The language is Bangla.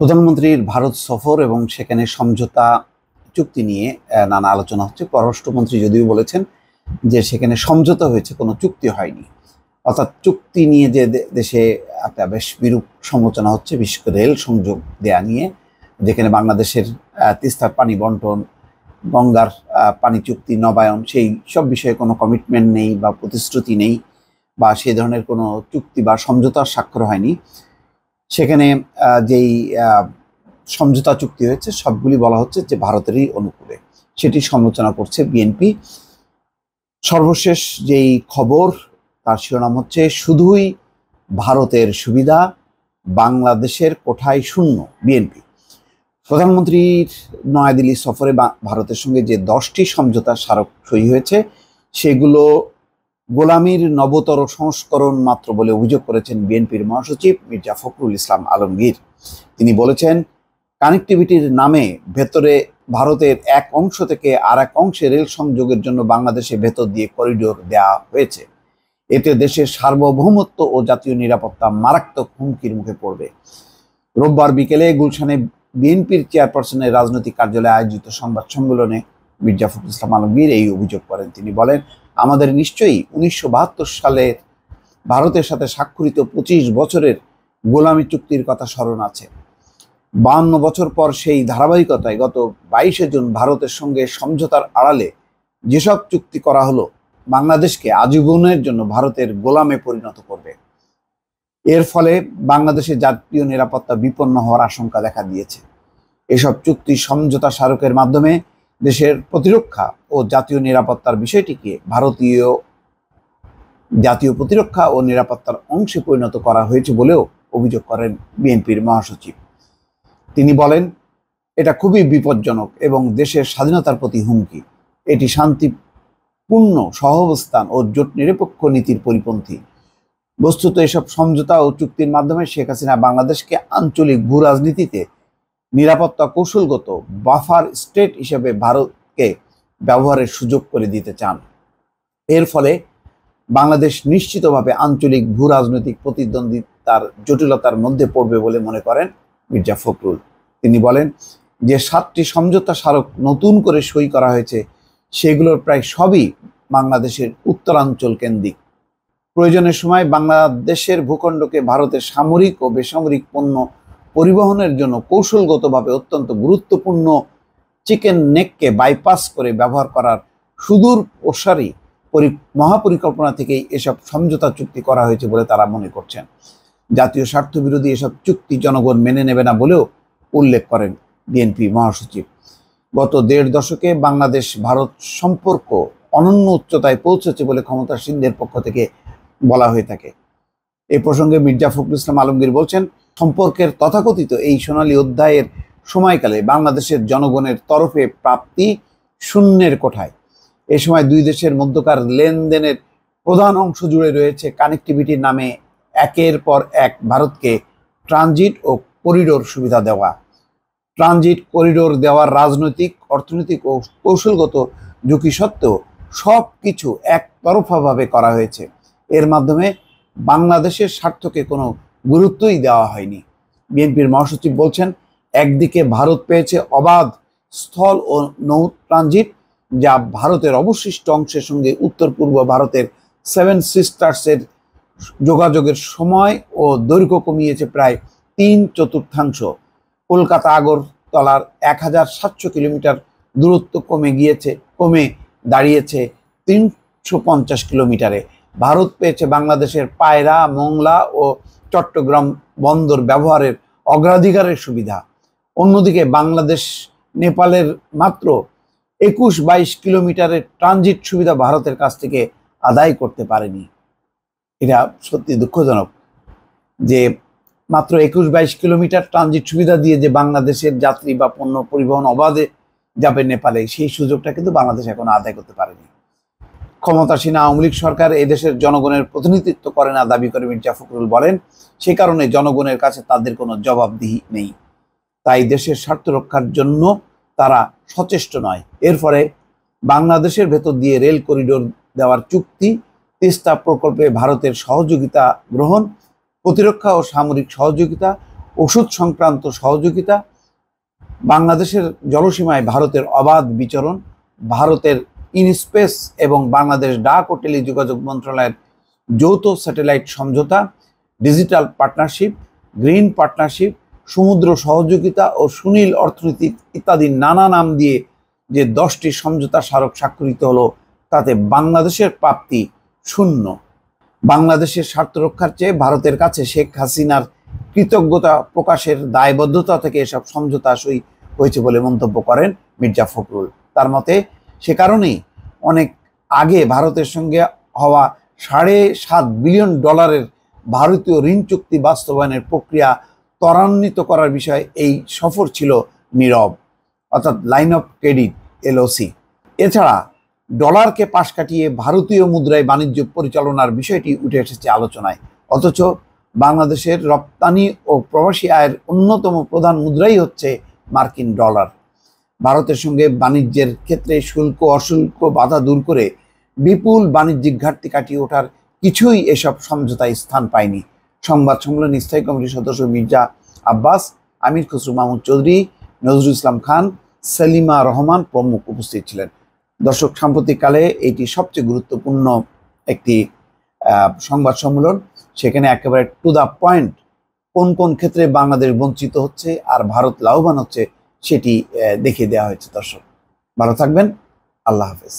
প্রধানমন্ত্রীর ভারত সফর এবং সেখানে সমঝোতা চুক্তি নিয়ে নানা আলোচনা হচ্ছে। পররাষ্ট্রমন্ত্রী যদিও বলেছেন যে সেখানে সমঝোতা হয়েছে, কোনো চুক্তি হয়নি। অর্থাৎ চুক্তি নিয়ে যে দেশে একটা বেশ বিরূপ সমালোচনা হচ্ছে, বিশেষ করে রেল সংযোগ দেয়া নিয়ে, যেখানে বাংলাদেশের তিস্তার পানি বন্টন, গঙ্গার পানি চুক্তি নবায়ন, সেই সব বিষয়ে কোনো কমিটমেন্ট নেই বা প্রতিশ্রুতি নেই বা সেই ধরনের কোনো চুক্তি বা সমঝোতার স্বাক্ষর হয়নি। সেখানে যেই সমঝোতা চুক্তি হয়েছে সবগুলি বলা হচ্ছে যে ভারতেরই অনুকূলে, সেটি সমালোচনা করছে বিএনপি। সর্বশেষ যেই খবর তার শিরোনাম হচ্ছে শুধুই ভারতের সুবিধা, বাংলাদেশের কোঠায় শূন্য বিএনপি। প্রধানমন্ত্রীর নয়াদিল্লি সফরে ভারতের সঙ্গে যে 10টি সমঝোতা স্মারক সই হয়েছে সেগুলো গোলামির নবতর সংস্করণ মাত্র বলে অভিযোগ করেছেন বিএনপির মহাসচিব মির্জা ফখরুল ইসলাম আলমগীর। তিনি বলেছেন, কানেক্টিভিটির নামে ভেতরে ভারতের এক অংশ থেকে আর এক অংশে রেল সংযোগের জন্য বাংলাদেশে ভেতর দিয়ে করিডোর দেওয়া হয়েছে। এতে দেশের সার্বভৌমত্ব ও জাতীয় নিরাপত্তা মারাত্মক হুমকির মুখে পড়বে। রোববার বিকেলে গুলশানে বিএনপির চেয়ারপারসনের রাজনৈতিক কার্যালয়ে আয়োজিত সংবাদ সম্মেলনে মির্জা ফখরুল ইসলাম আলমগীর এই অভিযোগ করেন। তিনি বলেন, আমাদের নিশ্চয়ই 1972 সালের ভারতের সাথে স্বাক্ষরিত 25 বছরের গোলামি চুক্তির কথা স্মরণ আছে। 52 বছর পর সেই ধারাবাহিকতায় গত 22শে জুন ভারতের সঙ্গে সমঝোতার আড়ালে যেসব চুক্তি করা হলো বাংলাদেশকে আজীবনের জন্য ভারতের গোলামে পরিণত করবে। এর ফলে বাংলাদেশের জাতীয় নিরাপত্তা বিপন্ন হওয়ার আশঙ্কা দেখা দিয়েছে। এসব চুক্তি সমঝোতা স্মারকের মাধ্যমে দেশের প্রতিরক্ষা ও জাতীয় নিরাপত্তার বিষয়টিকে ভারতীয় জাতীয় প্রতিরক্ষা ও নিরাপত্তার অংশে পরিণত করা হয়েছে বলেও অভিযোগ করেন বিএনপির মহাসচিব। তিনি বলেন, এটা খুবই বিপজ্জনক এবং দেশের স্বাধীনতার প্রতি হুমকি। এটি শান্তিপূর্ণ সহাবস্থান ও জোট নিরপেক্ষ নীতির পরিপন্থী। বস্তুত এসব সমঝোতা ও চুক্তির মাধ্যমে শেখ হাসিনা বাংলাদেশকে আঞ্চলিক ভূ রাজনীতিতে নিরাপত্তা কৌশলগত বাফার স্টেট হিসেবে ভারতকে ব্যবহারের সুযোগ করে দিতে চান। এর ফলে বাংলাদেশ নিশ্চিতভাবে আঞ্চলিক ভূ রাজনৈতিক প্রতিদ্বন্দ্বিতার জটিলতার মধ্যে পড়বে বলে মনে করেন মির্জা ফখরুল। তিনি বলেন যে 7টি সমঝোতা স্মারক নতুন করে সই করা হয়েছে সেগুলোর প্রায় সবই বাংলাদেশের উত্তরাঞ্চল কেন্দ্রিক। প্রয়োজনের সময় বাংলাদেশের ভূখণ্ডকে ভারতের সামরিক ও বেসামরিক পণ্য পরিবহনের জন্য কৌশলগতভাবে অত্যন্ত গুরুত্বপূর্ণ চিকেন নেককে বাইপাস করে ব্যবহার করার সুদূর প্রসারী মহাপরিকল্পনা থেকেই এসব সমঝোতা চুক্তি করা হয়েছে বলে তারা মনে করছেন। জাতীয় স্বার্থ বিরোধী এসব চুক্তি জনগণ মেনে নেবে না বলেও উল্লেখ করেন বিএনপি মহাসচিব। গত 1.5 দশকে বাংলাদেশ ভারত সম্পর্ক অনন্য উচ্চতায় পৌঁছেছে বলে ক্ষমতাসীনদের পক্ষ থেকে বলা হয়ে থাকে। এ প্রসঙ্গে মির্জা ফখরুল ইসলাম আলমগীর বলছেন, সম্পর্কের তথাকথিত এই সোনালী অধ্যায়ের সময়কালে বাংলাদেশের জনগণের তরফে প্রাপ্তি শূন্যের কোঠায়। এ সময় দুই দেশের মধ্যকার লেনদেনের প্রধান অংশ জুড়ে রয়েছে কানেক্টিভিটির নামে একের পর এক ভারতকে ট্রানজিট ও করিডোর সুবিধা দেওয়া। ট্রানজিট করিডোর দেওয়ার রাজনৈতিক, অর্থনৈতিক ও কৌশলগত ঝুঁকি সত্ত্বেও সব কিছু একতরফাভাবে করা হয়েছে। এর মাধ্যমে বাংলাদেশের স্বার্থকে কোনো গুরুত্বই দেওয়া হয়নি। বিএনপির মহাসচিব বলছেন, একদিকে ভারত পেয়েছে অবাধ স্থল ও নৌ ট্রানজিট, যা ভারতের অবশিষ্ট অংশের সঙ্গে উত্তর পূর্ব ভারতের 7 সিস্টার্সের যোগাযোগের সময় ও দৈর্ঘ্য কমিয়েছে প্রায় 3/4। কলকাতা আগরতলার 1700 কিলোমিটার দূরত্ব কমে দাঁড়িয়েছে 350 কিলোমিটারে। ভারত পেয়েছে বাংলাদেশের পায়রা, মোংলা ও চট্টগ্রাম বন্দর ব্যবহারের অগ্রাধিকারের সুবিধা। অন্যদিকে বাংলাদেশ নেপালের মাত্র 21-22 কিলোমিটারের ট্রানজিট সুবিধা ভারতের কাছ থেকে আদায় করতে পারেনি। এটা সত্যি দুঃখজনক যে মাত্র 21-22 কিলোমিটার ট্রানজিট সুবিধা দিয়ে যে বাংলাদেশের যাত্রী বা পণ্য পরিবহন অবাধে যাবে নেপালে, সেই সুযোগটা কিন্তু বাংলাদেশ এখনো আদায় করতে পারেনি। ক্ষমতাসীন আওয়ামী লীগ সরকার এদেশের জনগণের প্রতিনিধিত্ব করে না দাবি করে মির্জা ফখরুল বলেন, সে কারণে জনগণের কাছে তাদের কোনো জবাবদিহি নেই। তাই দেশের স্বার্থ রক্ষার জন্য তারা সচেষ্ট নয়। এর ফলে বাংলাদেশের ভেতর দিয়ে রেল করিডোর দেওয়ার চুক্তি, তিস্তা প্রকল্পে ভারতের সহযোগিতা গ্রহণ, প্রতিরক্ষা ও সামরিক সহযোগিতা ওষুধ সংক্রান্ত সহযোগিতা, বাংলাদেশের জলসীমায় ভারতের অবাধ বিচরণ, ভারতের ইনস্পেস এবং বাংলাদেশ ডাক ও টেলিযোগাযোগ মন্ত্রণালয়ের যৌথ স্যাটেলাইট সমঝোতা, ডিজিটাল পার্টনারশিপ, গ্রিন পার্টনারশিপ, সমুদ্র সহযোগিতা ও সুনীল অর্থনীতি ইত্যাদি নানা নাম দিয়ে যে 10টি সমঝোতা স্মারক স্বাক্ষরিত হলো, তাতে বাংলাদেশের প্রাপ্তি শূন্য। বাংলাদেশের স্বার্থ রক্ষার চেয়ে ভারতের কাছে শেখ হাসিনার কৃতজ্ঞতা প্রকাশের দায়বদ্ধতা থেকে এসব সমঝোতা সই হয়েছে বলে মন্তব্য করেন মির্জা ফখরুল। তার মতে সে কারণেই অনেক আগে ভারতের সঙ্গে হওয়া $7.5 বিলিয়ন ভারতীয় ঋণ চুক্তি বাস্তবায়নের প্রক্রিয়া ত্বরান্বিত করার বিষয়ে এই সফর ছিল নীরব, অর্থাৎ লাইন অফ ক্রেডিট LOC। এছাড়া ডলারকে পাশ কাটিয়ে ভারতীয় মুদ্রায় বাণিজ্য পরিচালনার বিষয়টি উঠে এসেছে আলোচনায়, অথচ বাংলাদেশের রপ্তানি ও প্রবাসী আয়ের অন্যতম প্রধান মুদ্রাই হচ্ছে মার্কিন ডলার। ভারতের সঙ্গে বাণিজ্যের ক্ষেত্রে শুল্ক অশুল্ক বাধা দূর করে বিপুল বাণিজ্যিক ঘাটতি কাটিয়ে ওঠার কিছুই এসব সমঝোতায় স্থান পায়নি। সংবাদ সম্মেলনে স্থায়ী কমিটির সদস্য মির্জা আব্বাস, আমির খসরু মাহমুদ চৌধুরী, নজরুল ইসলাম খান, সেলিমা রহমান প্রমুখ উপস্থিত ছিলেন। দর্শক, সাম্প্রতিককালে এটি সবচেয়ে গুরুত্বপূর্ণ একটি সংবাদ সম্মেলন। সেখানে একেবারে টু দ্য পয়েন্ট কোন কোন ক্ষেত্রে বাংলাদেশ বঞ্চিত হচ্ছে আর ভারত লাভবান হচ্ছে সেটি দেখিয়ে দেওয়া হয়েছে। দর্শক, ভালো থাকবেন। আল্লাহ হাফেজ।